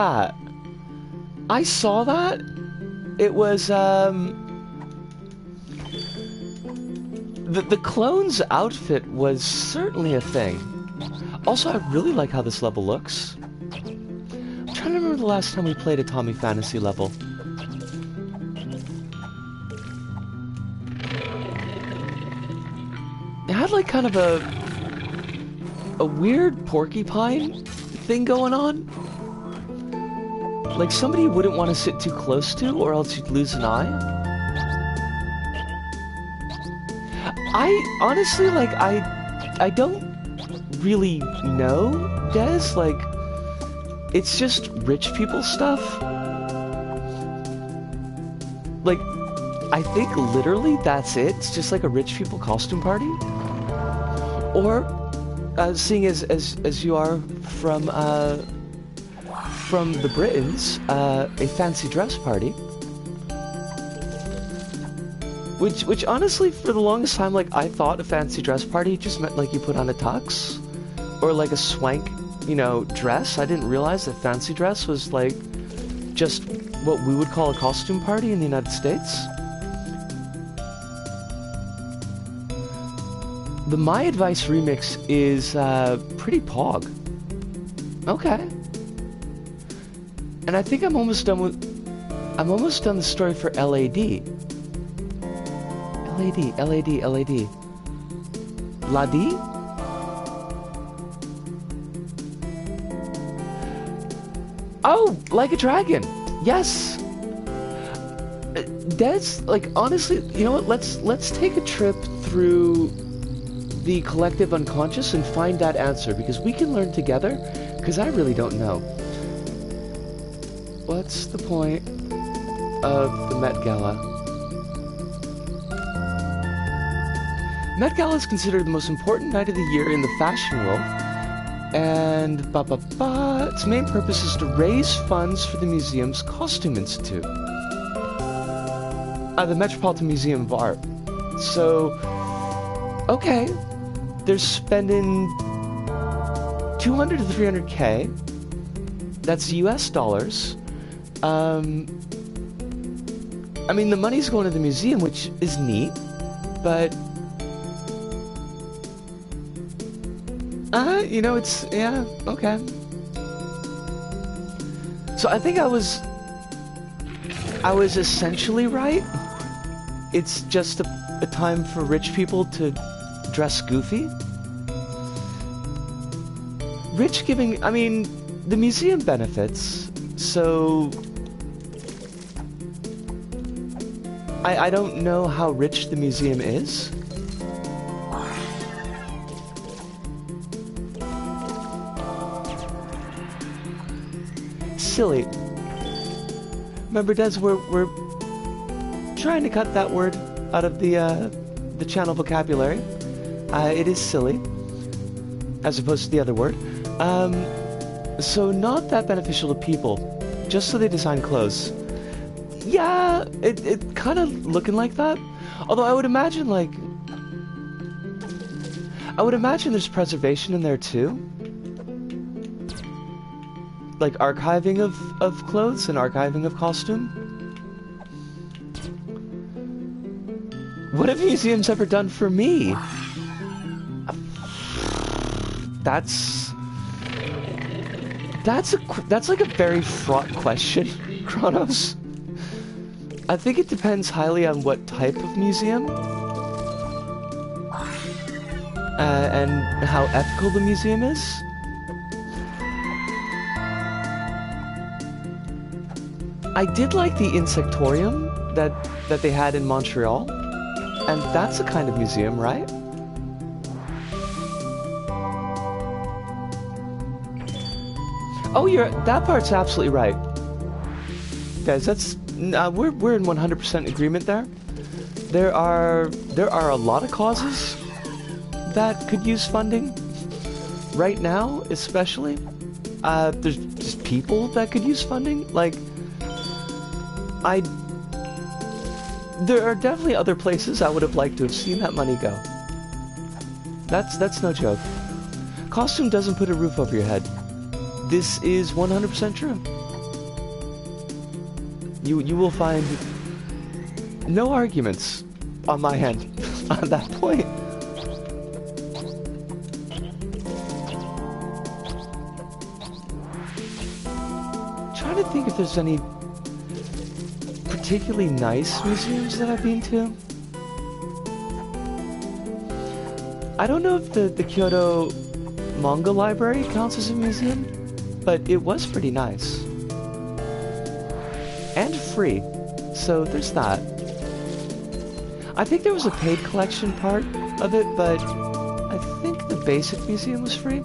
Yeah! I saw that. It was, The clone's outfit was certainly a thing. Also, I really like how this level looks. I'm trying to remember the last time we played a Tommy Fantasy level. It had like kind of a weird porcupine thing going on. Like somebody you wouldn't want to sit too close to or else you'd lose an eye. I honestly, like, I don't really know, Des. Like, it's just rich people stuff. Like, I think literally that's it. It's just like a rich people costume party. Or, seeing as you are from the Britons, a fancy dress party. Which honestly, for the longest time, like, I thought a fancy dress party just meant, like, you put on a tux. Or, like, a swank, you know, dress. I didn't realize that fancy dress was, like, just what we would call a costume party in the United States. The My Advice remix is, pretty pog. Okay. And I think I'm almost done the story for LAD. LAD. Ladi? Oh, like a dragon. Yes. Des, like, honestly, you know what? Let's take a trip through the collective unconscious and find that answer, because we can learn together, because I really don't know. What's the point of the Met Gala? Met Gala is considered the most important night of the year in the fashion world, and its main purpose is to raise funds for the museum's Costume Institute, the Metropolitan Museum of Art. So, okay, they're spending 200 to 300K. That's US dollars. I mean, the money's going to the museum, which is neat, but you know, it's, yeah, okay. So I think I was essentially right. It's just a time for rich people to dress goofy. Rich giving, I mean, the museum benefits, so I don't know how rich the museum is. Silly. Remember, Des, we're trying to cut that word out of the channel vocabulary. It is silly, as opposed to the other word. So not that beneficial to people, just so they design clothes. Yeah, it kind of looking like that. Although I would imagine, like, there's preservation in there too. Like archiving of clothes and archiving of costume. What have museums ever done for me? That's like a very fraught question, Kronos. I think it depends highly on what type of museum and how ethical the museum is. I did like the insectorium that they had in Montreal, and that's a kind of museum, right? Oh, that part's absolutely right, guys. That's we're in 100% agreement there. There are a lot of causes that could use funding right now, especially. There's just people that could use funding. Like, there are definitely other places I would have liked to have seen that money go. That's no joke. Costume doesn't put a roof over your head. This is 100% true. You will find no arguments on my end on that point. Trying to think if there's any particularly nice museums that I've been to. I don't know if the Kyoto Manga Library counts as a museum, but it was pretty nice. And free, so there's that. I think there was a paid collection part of it, but I think the basic museum was free.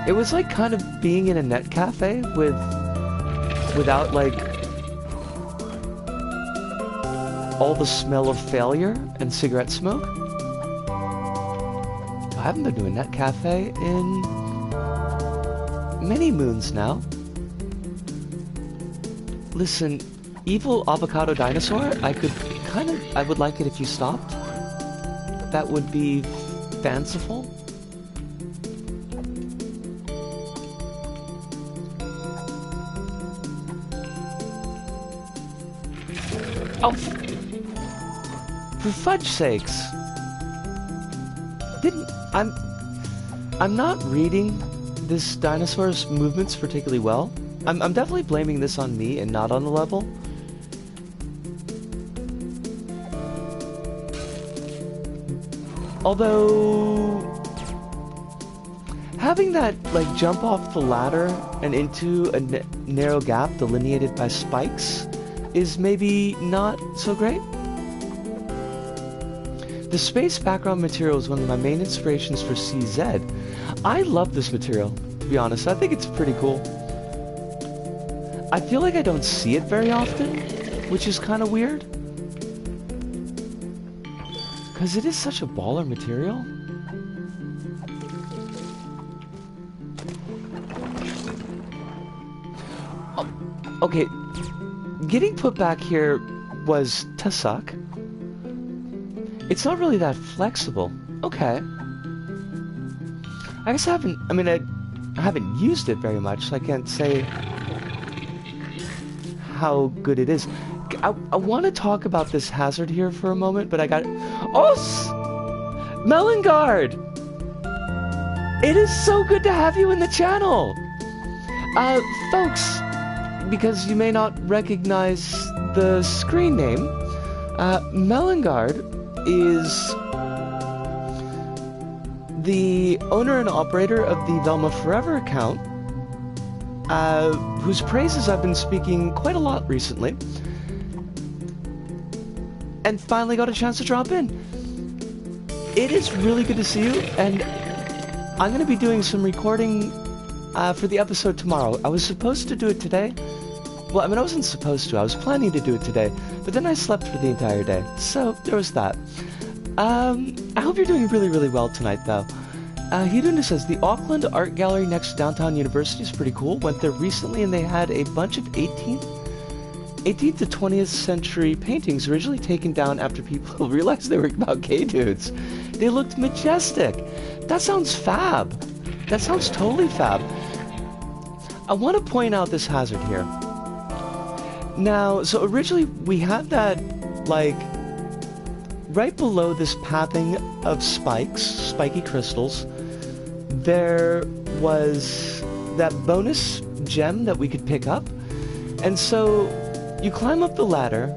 It was like kind of being in a net cafe without like all the smell of failure and cigarette smoke. I haven't been to a net cafe in many moons now. Listen, evil avocado dinosaur, I would like it if you stopped. That would be fanciful. Oh, for fudge sakes. I'm not reading this dinosaur's movements particularly well. I'm definitely blaming this on me and not on the level. Although having that like jump off the ladder and into a narrow gap delineated by spikes is maybe not so great. The space background material is one of my main inspirations for CZ. I love this material, to be honest. I think it's pretty cool. I feel like I don't see it very often, which is kind of weird. Because it is such a baller material. Oh, okay. Getting put back here was to suck. It's not really that flexible. Okay. I guess I haven't used it very much, so I can't say how good it is. I want to talk about this hazard here for a moment, but I got... Oh! Melongard! It is so good to have you in the channel! Folks, because you may not recognize the screen name, Melongard is the owner and operator of the Velma Forever account, whose praises I've been speaking quite a lot recently, and finally got a chance to drop in. It is really good to see you, and I'm going to be doing some recording for the episode tomorrow. I was supposed to do it today. Well, I wasn't supposed to. I was planning to do it today, but then I slept for the entire day. So, there was that. I hope you're doing really, really well tonight, though. Hiduna says, the Auckland Art Gallery next to Downtown University is pretty cool. Went there recently, and they had a bunch of 18th to 20th century paintings originally taken down after people realized they were about gay dudes. They looked majestic. That sounds fab. That sounds totally fab. I want to point out this hazard here. Now, so originally we had that, like, right below this pathing of spikes, spiky crystals, there was that bonus gem that we could pick up. And so you climb up the ladder,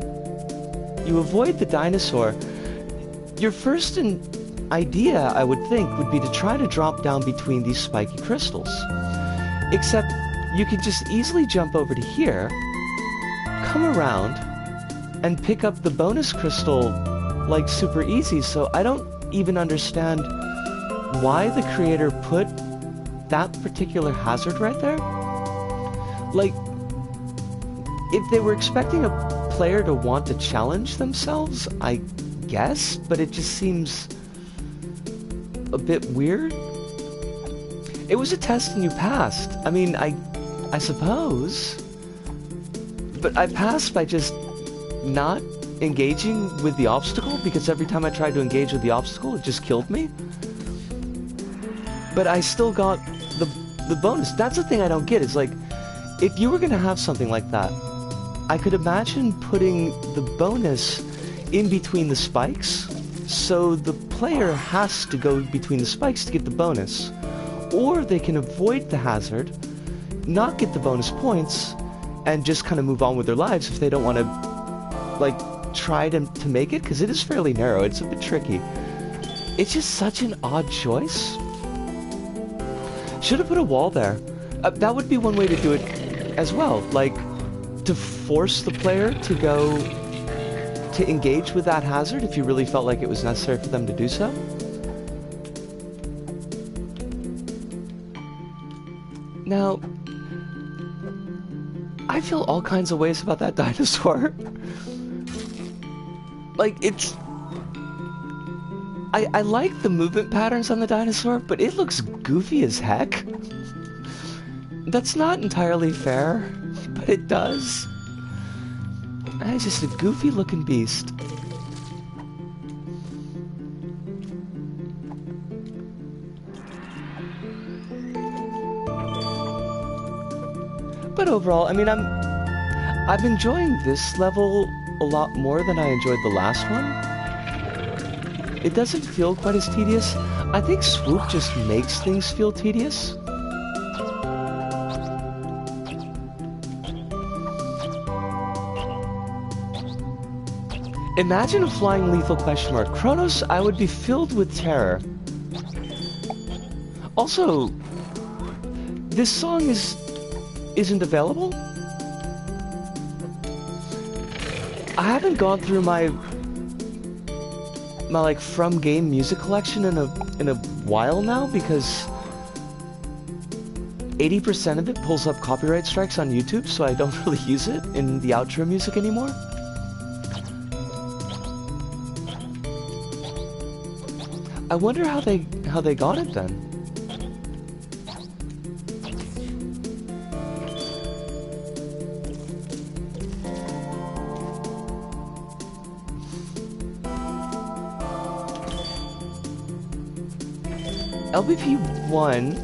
you avoid the dinosaur. Your first idea, I would think, would be to try to drop down between these spiky crystals. Except you could just easily jump over to here, come around, and pick up the bonus crystal, like, super easy. So I don't even understand why the creator put that particular hazard right there. Like, if they were expecting a player to want to challenge themselves, I guess, but it just seems a bit weird. It was a test and you passed. I mean, I suppose. But I passed by just not engaging with the obstacle, because every time I tried to engage with the obstacle, it just killed me. But I still got the the bonus. That's the thing I don't get, is like, if you were going to have something like that, I could imagine putting the bonus in between the spikes, so the player has to go between the spikes to get the bonus. Or they can avoid the hazard, not get the bonus points, and just kind of move on with their lives if they don't want to, like, try to make it, because it is fairly narrow. It's a bit tricky. It's just such an odd choice. Should have put a wall there. That would be one way to do it as well, like, to force the player to go to engage with that hazard if you really felt like it was necessary for them to do so. Now, I feel all kinds of ways about that dinosaur. Like, it's... I like the movement patterns on the dinosaur, but it looks goofy as heck. That's not entirely fair, but it does. It's just a goofy looking beast. But overall, I mean, I'm enjoying this level a lot more than I enjoyed the last one. It doesn't feel quite as tedious. I think Swoop just makes things feel tedious. Imagine a flying lethal question mark. Kronos, I would be filled with terror. Also, this song isn't available? I haven't gone through my like from game music collection in a while now, because 80% of it pulls up copyright strikes on YouTube, so I don't really use it in the outro music anymore. I wonder how they got it then. LBP 1.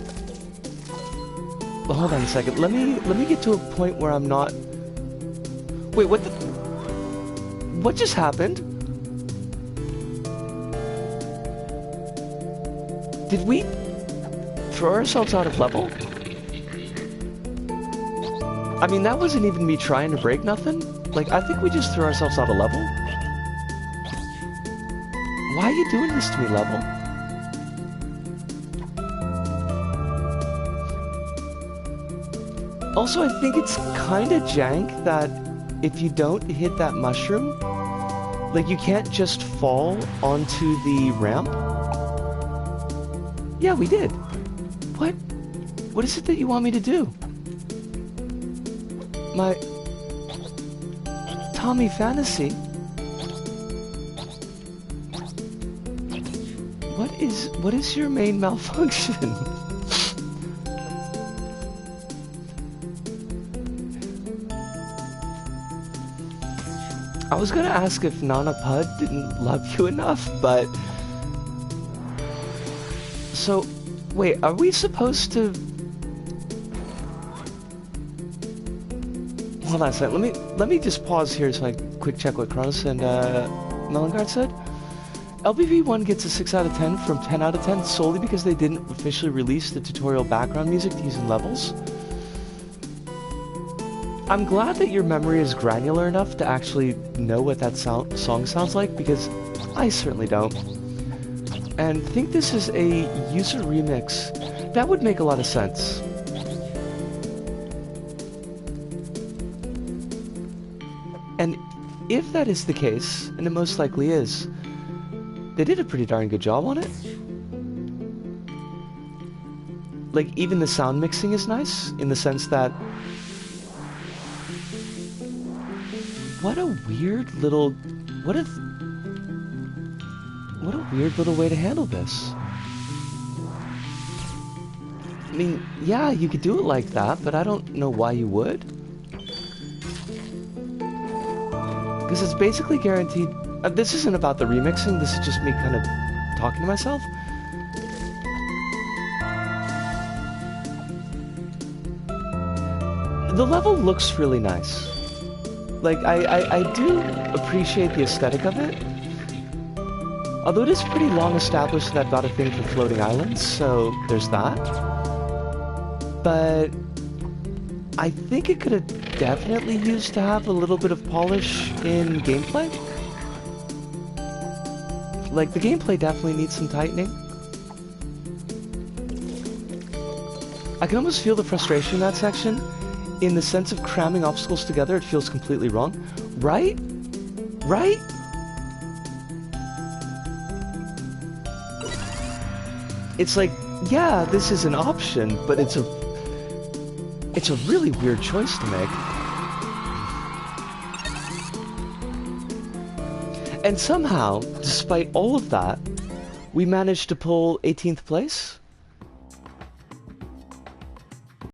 Well, hold on a second. Let me get to a point where I'm not. Wait, what just happened? Did we throw ourselves out of level? I mean, that wasn't even me trying to break nothing. Like, I think we just threw ourselves out of level. Why are you doing this to me, level? Also, I think it's kinda jank that if you don't hit that mushroom, like, you can't just fall onto the ramp. Yeah, we did. What? What is it that you want me to do? My... Tommy Fantasy? What is your main malfunction? I was gonna ask if Nana Pud didn't love you enough, but... So, wait, are we supposed to... Hold on a second, let me just pause here so I quick check what Kronos and Melangard said. LBP 1 gets a 6 out of 10 from 10 out of 10 solely because they didn't officially release the tutorial background music to use in levels. I'm glad that your memory is granular enough to actually know what that song sounds like, because I certainly don't. And think this is a user remix. That would make a lot of sense. And if that is the case, and it most likely is, they did a pretty darn good job on it. Like, even the sound mixing is nice, in the sense that... What a weird little... What a weird little way to handle this. I mean, yeah, you could do it like that, but I don't know why you would. Because it's basically guaranteed... this isn't about the remixing, this is just me kind of talking to myself. The level looks really nice. Like, I do appreciate the aesthetic of it. Although it is pretty long established that I've got a thing for floating islands, so there's that. But I think it could have definitely used to have a little bit of polish in gameplay. Like, the gameplay definitely needs some tightening. I can almost feel the frustration in that section. In the sense of cramming obstacles together, it feels completely wrong. Right? Right? It's like, yeah, this is an option, but it's a really weird choice to make. And somehow, despite all of that, we managed to pull 18th place.